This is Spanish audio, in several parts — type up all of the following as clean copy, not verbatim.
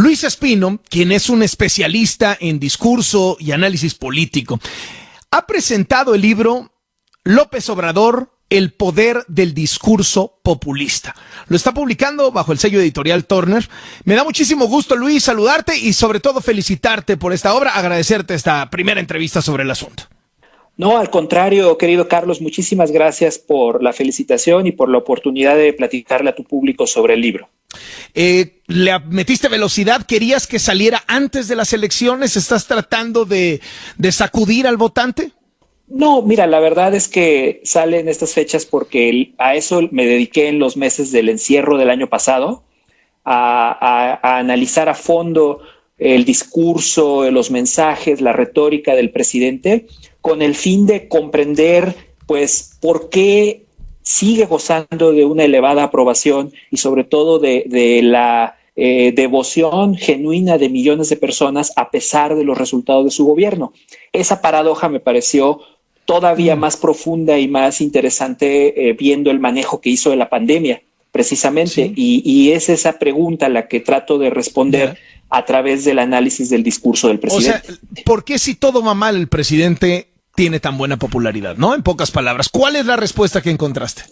Luis Espino, quien es un especialista en discurso y análisis político, ha presentado el libro López Obrador, el poder del discurso populista. Lo está publicando bajo el sello editorial Turner. Me da muchísimo gusto, Luis, saludarte y sobre todo felicitarte por esta obra, agradecerte esta primera entrevista sobre el asunto. No, al contrario, querido Carlos, muchísimas gracias por la felicitación y por la oportunidad de platicarle a tu público sobre el libro. Le metiste velocidad, querías que saliera antes de las elecciones, ¿estás tratando de sacudir al votante? No, mira, la verdad es que sale en estas fechas porque a eso me dediqué en los meses del encierro del año pasado, a analizar a fondo el discurso, los mensajes, la retórica del presidente, con el fin de comprender, pues, por qué sigue gozando de una elevada aprobación y sobre todo de la devoción genuina de millones de personas a pesar de los resultados de su gobierno. Esa paradoja me pareció todavía más profunda y más interesante viendo el manejo que hizo de la pandemia, precisamente. Sí. Y es esa pregunta la que trato de responder a través del análisis del discurso del presidente. O sea, ¿por qué si todo va mal el presidente tiene tan buena popularidad, no? En pocas palabras, ¿cuál es la respuesta que encontraste?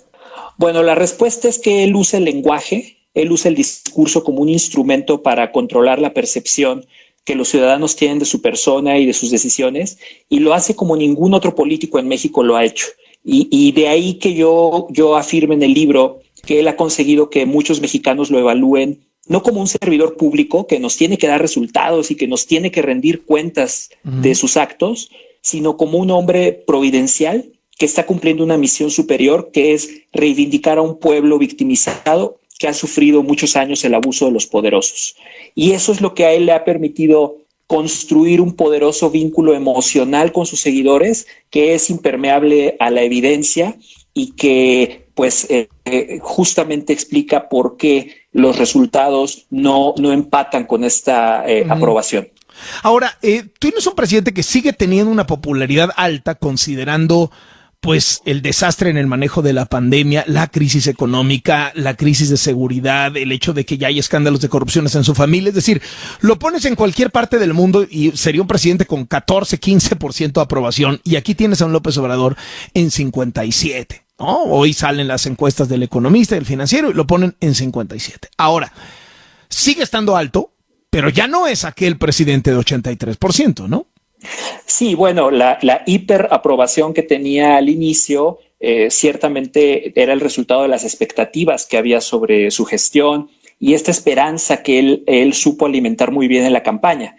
Bueno, la respuesta es que él usa el lenguaje, él usa el discurso como un instrumento para controlar la percepción que los ciudadanos tienen de su persona y de sus decisiones, y lo hace como ningún otro político en México lo ha hecho. Y de ahí que yo afirme en el libro que él ha conseguido que muchos mexicanos lo evalúen no como un servidor público que nos tiene que dar resultados y que nos tiene que rendir cuentas de sus actos, sino como un hombre providencial que está cumpliendo una misión superior, que es reivindicar a un pueblo victimizado que ha sufrido muchos años el abuso de los poderosos. Y eso es lo que a él le ha permitido construir un poderoso vínculo emocional con sus seguidores, que es impermeable a la evidencia y que pues justamente explica por qué los resultados no empatan con esta aprobación. Ahora, tú eres un presidente que sigue teniendo una popularidad alta considerando pues el desastre en el manejo de la pandemia, la crisis económica, la crisis de seguridad, el hecho de que ya hay escándalos de corrupciones en su familia. Es decir, lo pones en cualquier parte del mundo y sería un presidente con 14, 15% de aprobación. Y aquí tienes a un López Obrador en 57%, ¿no? Hoy salen las encuestas del Economista y del Financiero y lo ponen en 57%. Ahora, sigue estando alto, pero ya no es aquel presidente de 83%, ¿no? Sí, bueno, la hiperaprobación que tenía al inicio ciertamente era el resultado de las expectativas que había sobre su gestión y esta esperanza que él supo alimentar muy bien en la campaña.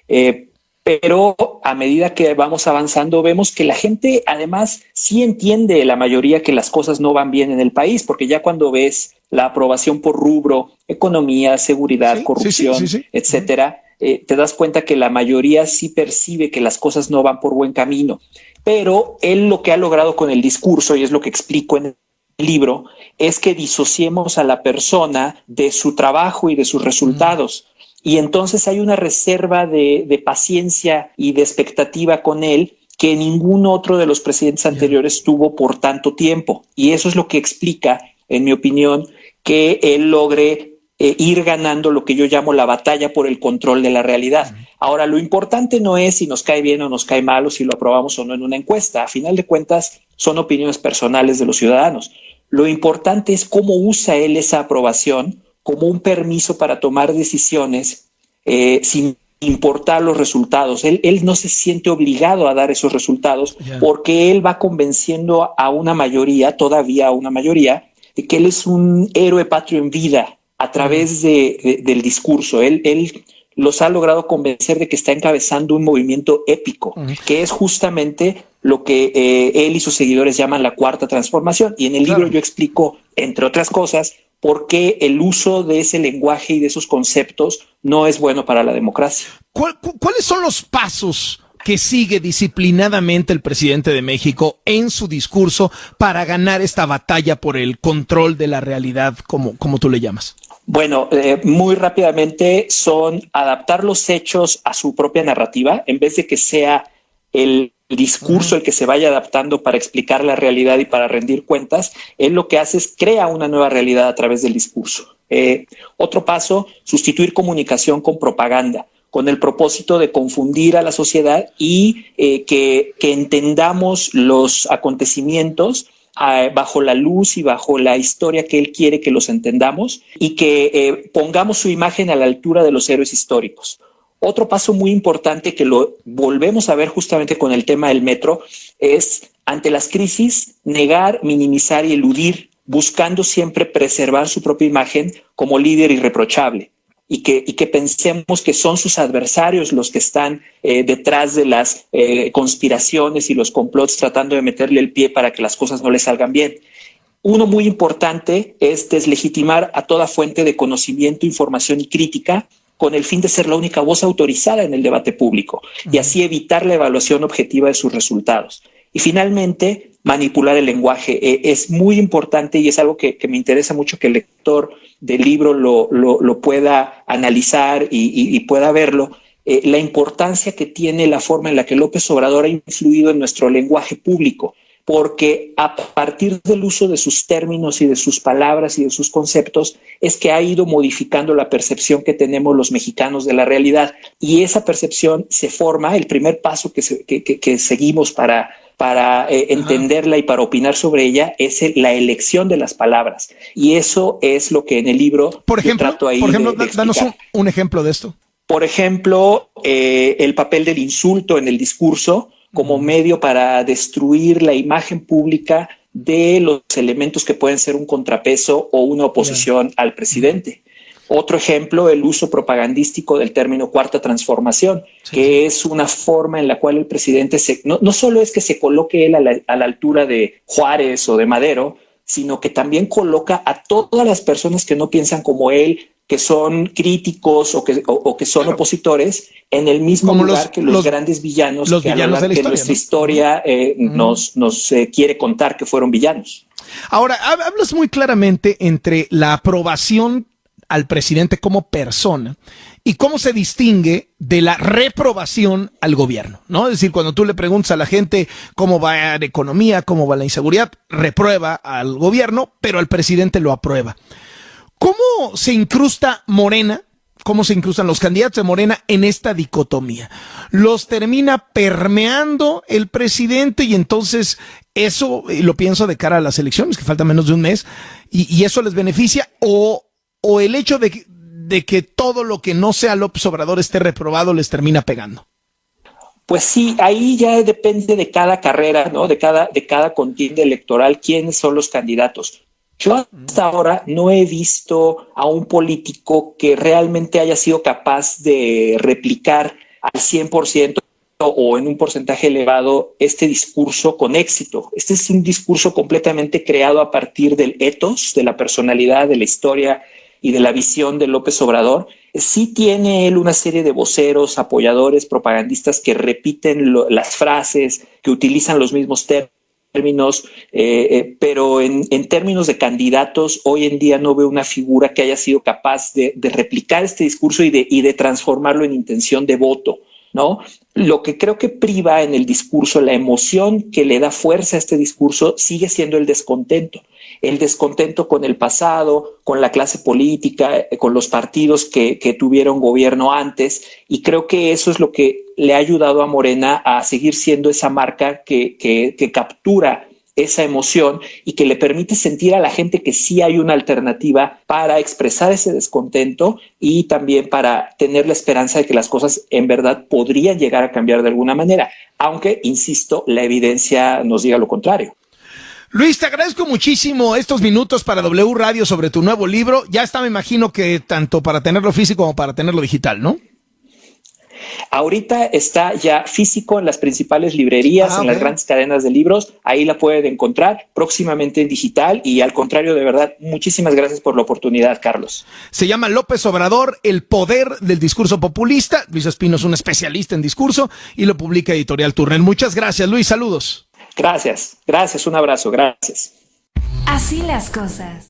Pero a medida que vamos avanzando vemos que la gente además sí entiende, la mayoría, que las cosas no van bien en el país, porque ya cuando ves la aprobación por rubro, economía, seguridad, corrupción, etcétera, te das cuenta que la mayoría sí percibe que las cosas no van por buen camino. Pero él lo que ha logrado con el discurso, y es lo que explico en el libro, es que disociemos a la persona de su trabajo y de sus resultados. Y entonces hay una reserva de paciencia y de expectativa con él que ningún otro de los presidentes anteriores tuvo por tanto tiempo. Y eso es lo que explica, en mi opinión, que él logre ir ganando lo que yo llamo la batalla por el control de la realidad. Ahora, lo importante no es si nos cae bien o nos cae mal o si lo aprobamos o no en una encuesta. A final de cuentas, son opiniones personales de los ciudadanos. Lo importante es cómo usa él esa aprobación como un permiso para tomar decisiones sin importar los resultados. Él no se siente obligado a dar esos resultados porque él va convenciendo a una mayoría, todavía a una mayoría, de que él es un héroe patrio en vida a través del discurso. Él los ha logrado convencer de que está encabezando un movimiento épico, que es justamente lo que él y sus seguidores llaman la cuarta transformación. Y en el libro yo explico, entre otras cosas, por qué el uso de ese lenguaje y de esos conceptos no es bueno para la democracia. ¿Cuáles son los pasos que sigue disciplinadamente el presidente de México en su discurso para ganar esta batalla por el control de la realidad, como tú le llamas? Bueno, muy rápidamente son adaptar los hechos a su propia narrativa, en vez de que sea el discurso el que se vaya adaptando para explicar la realidad y para rendir cuentas. Él lo que hace es crea una nueva realidad a través del discurso. Otro paso, sustituir comunicación con propaganda, con el propósito de confundir a la sociedad y que entendamos los acontecimientos bajo la luz y bajo la historia que él quiere que los entendamos, y que pongamos su imagen a la altura de los héroes históricos. Otro paso muy importante que lo volvemos a ver justamente con el tema del metro es, ante las crisis, negar, minimizar y eludir, buscando siempre preservar su propia imagen como líder irreprochable. Y que pensemos que son sus adversarios los que están detrás de las conspiraciones y los complots, tratando de meterle el pie para que las cosas no le salgan bien. Uno muy importante es deslegitimar a toda fuente de conocimiento, información y crítica, con el fin de ser la única voz autorizada en el debate público y así evitar la evaluación objetiva de sus resultados. Y finalmente, manipular el lenguaje. Es muy importante y es algo que me interesa mucho que el lector del libro lo pueda analizar y pueda verlo. La importancia que tiene la forma en la que López Obrador ha influido en nuestro lenguaje público, porque a partir del uso de sus términos y de sus palabras y de sus conceptos es que ha ido modificando la percepción que tenemos los mexicanos de la realidad. Y esa percepción se forma, el primer paso que seguimos para entenderla y para opinar sobre ella es la elección de las palabras. Y eso es lo que en el libro trato ahí de danos un ejemplo de esto. Por ejemplo, el papel del insulto en el discurso como medio para destruir la imagen pública de los elementos que pueden ser un contrapeso o una oposición al presidente. Otro ejemplo, el uso propagandístico del término cuarta transformación, que es una forma en la cual el presidente no solo es que se coloque él a la altura de Juárez o de Madero, sino que también coloca a todas las personas que no piensan como él, que son críticos o que son opositores, en el mismo como lugar que los grandes villanos que nuestra historia nos quiere contar que fueron villanos. Ahora, hablas muy claramente entre la aprobación al presidente como persona y cómo se distingue de la reprobación al gobierno, ¿no? Es decir, cuando tú le preguntas a la gente cómo va la economía, cómo va la inseguridad, reprueba al gobierno, pero al presidente lo aprueba. ¿Cómo se incrusta Morena? ¿Cómo se incrustan los candidatos de Morena en esta dicotomía? ¿Los termina permeando el presidente y entonces eso, lo pienso de cara a las elecciones, que falta menos de un mes, y eso les beneficia? ¿O el hecho de que todo lo que no sea López Obrador esté reprobado les termina pegando? Pues sí, ahí ya depende de cada carrera, ¿no? De cada contienda electoral, quiénes son los candidatos. Yo hasta ahora no he visto a un político que realmente haya sido capaz de replicar al 100% o en un porcentaje elevado este discurso con éxito. Este es un discurso completamente creado a partir del ethos, de la personalidad, de la historia y de la visión de López Obrador. Sí tiene él una serie de voceros, apoyadores, propagandistas que repiten las frases, que utilizan los mismos términos, pero en términos de candidatos, hoy en día no veo una figura que haya sido capaz de replicar este discurso y de transformarlo en intención de voto, ¿no? Lo que creo que priva en el discurso, la emoción que le da fuerza a este discurso, sigue siendo el descontento con el pasado, con la clase política, con los partidos que tuvieron gobierno antes, y creo que eso es lo que le ha ayudado a Morena a seguir siendo esa marca que captura esa emoción y que le permite sentir a la gente que sí hay una alternativa para expresar ese descontento y también para tener la esperanza de que las cosas en verdad podrían llegar a cambiar de alguna manera, aunque, insisto, la evidencia nos diga lo contrario. Luis, te agradezco muchísimo estos minutos para W Radio sobre tu nuevo libro. Ya está, me imagino que tanto para tenerlo físico como para tenerlo digital, ¿no? Ahorita está ya físico en las principales librerías, en las grandes cadenas de libros. Ahí la pueden encontrar, próximamente en digital. Y al contrario, de verdad, muchísimas gracias por la oportunidad, Carlos. Se llama López Obrador, el poder del discurso populista. Luis Espino es un especialista en discurso y lo publica Editorial Turner. Muchas gracias, Luis. Saludos. Gracias, un abrazo, gracias. Así las cosas.